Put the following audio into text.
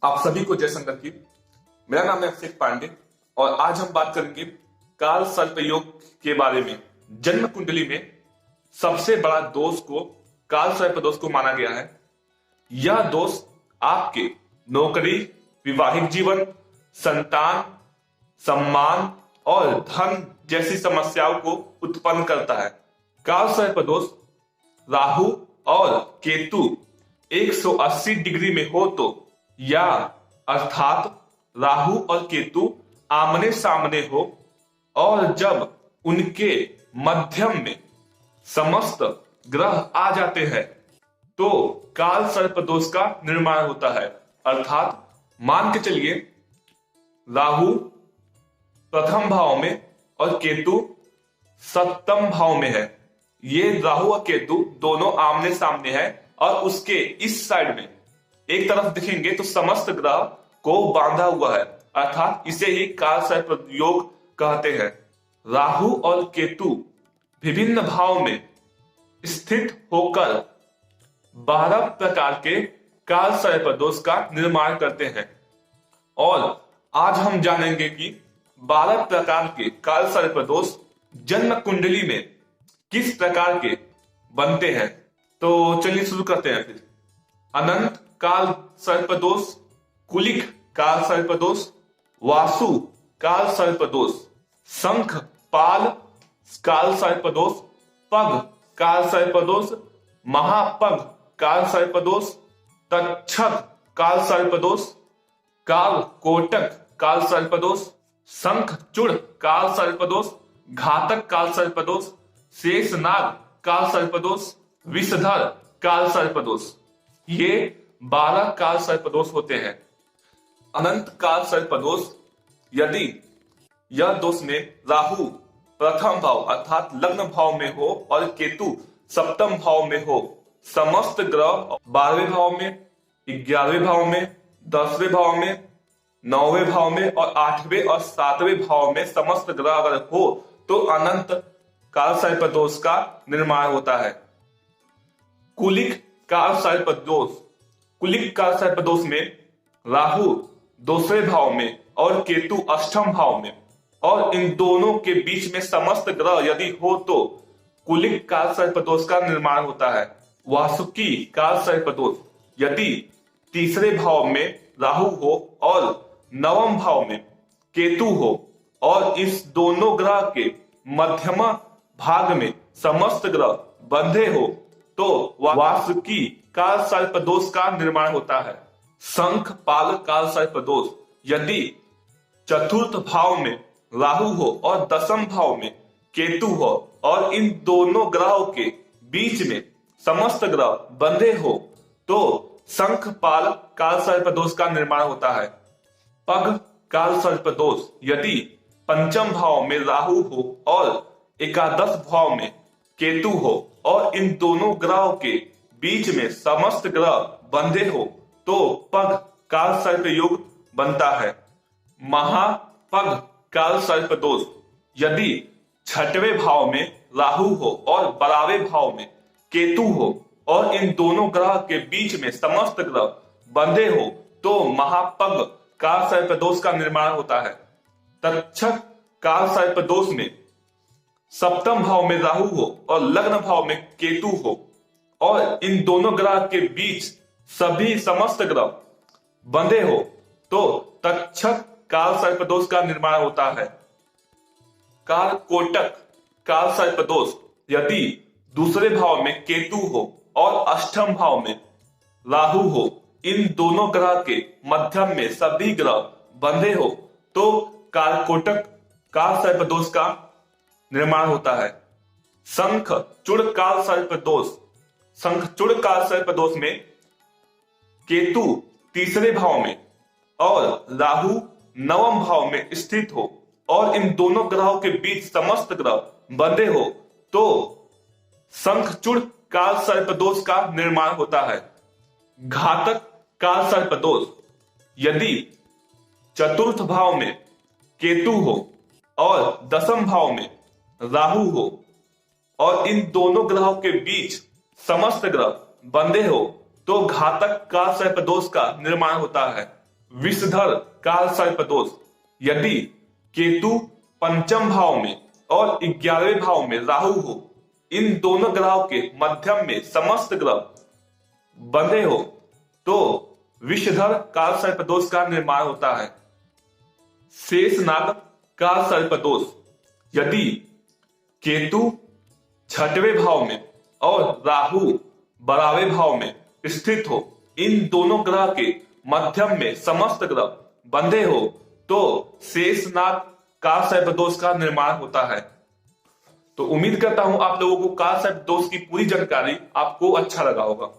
आप सभी को जय शंकर की। मेरा नाम है अभिषेक पांडे और आज हम बात करेंगे काल सर्प योग के बारे में। जन्म कुंडली में सबसे बड़ा दोष को काल सर्प दोष को माना गया है। यह दोष आपके नौकरी, विवाहिक जीवन, संतान, सम्मान और धन जैसी समस्याओं को उत्पन्न करता है। काल सर्प दोष राहु और केतु 180 डिग्री में हो तो, या अर्थात राहु और केतु आमने सामने हो और जब उनके मध्यम में समस्त ग्रह आ जाते हैं तो काल सर्प दोष का निर्माण होता है। अर्थात मान के चलिए राहु प्रथम भाव में और केतु सप्तम भाव में है। ये राहु और केतु दोनों आमने सामने है और उसके इस साइड में एक तरफ दिखेंगे तो समस्त ग्रह को बांधा हुआ है, अर्थात इसे ही काल सर्प योग कहते हैं। राहु और केतु विभिन्न भाव में स्थित होकर 12 प्रकार के काल सर्प दोष का निर्माण करते हैं और आज हम जानेंगे कि 12 प्रकार के काल सर्प दोष जन्म कुंडली में किस प्रकार के बनते हैं। तो चलिए शुरू करते हैं। फिर अनंत काल सर्प दोष, कुलिक काल सर्प दोष, वासु काल सर्प दोष, शंख पाल काल सर्प दोष, पग काल सर्प दोष, महापग काल सर्प दोष, तक्षक काल सर्प दोष, काल कोटक काल सर्प दोष, शंख चूड़ काल सर्प दोष, घातक काल सर्प दोष, शेषनाग काल सर्प दोष, विषधर काल सर्प दोष। ये 12 काल सर्प दोष होते हैं। अनंत काल सर्प दोष, यदि यह दोष में राहु प्रथम भाव अर्थात लग्न भाव में हो और केतु सप्तम भाव में हो, समस्त ग्रह 12वें भाव में, 11वें भाव में, 10वें भाव में, 9वें भाव में और 8वें और 7वें भाव में समस्त ग्रह अगर हो तो अनंत काल सर्प दोष का निर्माण होता है। कुलिक काल सर्प दोष, कुलिक काल सर्प दोष में राहु 2वें भाव में और केतु अष्टम भाव में और इन दोनों के बीच में समस्त ग्रह यदि हो तो कुलिक काल सर्प दोष का निर्माण होता है। वासुकी काल सर्प दोष, यदि 3रे भाव में राहु हो और 9वें भाव में केतु हो और इस दोनों ग्रह के मध्यमा भाग में समस्त ग्रह बंधे हो तो वासुकी काल सर्प दोष का निर्माण होता है। शंख पाल काल सर्प दोष, यदि 4th भाव में राहु हो और 10th भाव में केतु हो और इन दोनों ग्रहों के बीच में समस्त ग्रह बंधे हो तो शंख पाल काल सर्प दोष का निर्माण होता है। पग काल सर्प दोष, यदि 5th भाव में राहु हो और 11th भाव में केतु हो और इन दोनों ग्रहों के बीच में समस्त ग्रह बंधे हो तो पग काल सर्प योग बनता है। महापग काल सर्प दोष, यदि 6वें भाव में राहु हो और 12वें भाव में केतु हो और इन दोनों ग्रह के बीच में समस्त ग्रह बंधे हो तो महापग काल सर्प दोष का निर्माण होता है। तक्षक काल सर्प दोष में 7th भाव में राहु हो और लग्न भाव में केतु हो और इन दोनों ग्रह के बीच सभी समस्त ग्रह बंधे हो तो तक्षक काल सर्प दोष का निर्माण होता है। काल कोटक काल सर्प दोष, यदि 2रे भाव में केतु हो और 8th भाव में राहु हो, इन दोनों ग्रह के मध्यम में सभी ग्रह बंधे हो तो काल कोटक काल सर्प दोष का निर्माण होता है। शंख चूड़ काल सर्प दोष, शंख चूड़ काल सर्प दोष में केतु 3रे भाव में और राहु 9वें भाव में स्थित हो और इन दोनों ग्रहों के बीच समस्त ग्रह बंधे हो तो शंख चूड़ काल सर्प दोष का निर्माण होता है। घातक काल सर्प दोष, यदि 4th भाव में केतु हो और 10th भाव में राहु हो और इन दोनों ग्रहों के बीच समस्त ग्रह बंधे हो तो घातक काल सर्प दोष का निर्माण होता है। विषधर काल सर्प दोष। यदि केतु पंचम भाव में और 11वें भाव में राहु हो, इन दोनों ग्रहों के मध्यम में समस्त ग्रह बंधे हो तो विषधर काल सर्प दोष का निर्माण होता है। शेषनाग काल सर्प दोष। यदि केतु छठवें भाव में और राहु 12वें भाव में स्थित हो, इन दोनों ग्रह के मध्यम में समस्त ग्रह बंधे हो तो शेषनाग काल सर्प दोष का निर्माण होता है। तो उम्मीद करता हूं आप लोगों को काल सर्प दोष की पूरी जानकारी आपको अच्छा लगा होगा।